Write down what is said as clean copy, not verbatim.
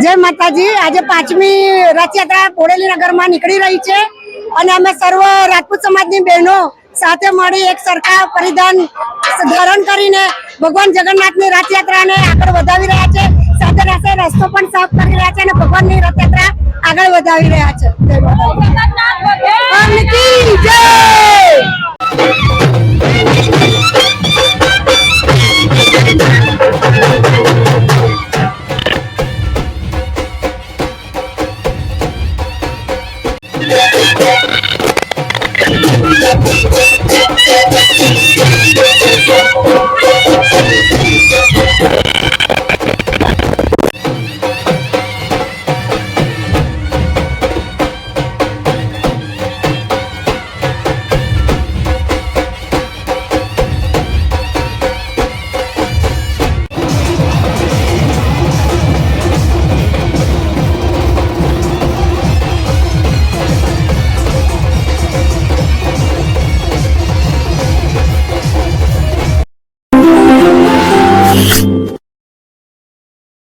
જય માતાજી। આજે 5મી રથયાત્રા બોડેલી નગરમાં નીકળી રહી છે અને અમે સર્વ રાજપૂત સમાજની બહેનો સાથે મળી એક સરખા પરિધાન ધારણ કરીને ભગવાન જગન્નાથની રથયાત્રાને આગળ વધાવી રહ્યા છે। સાથે સાથે રસ્તો પણ સાફ કરી રહ્યા છે અને ભગવાનની રથયાત્રા આગળ વધાવી રહ્યા છે। જય માતાજી।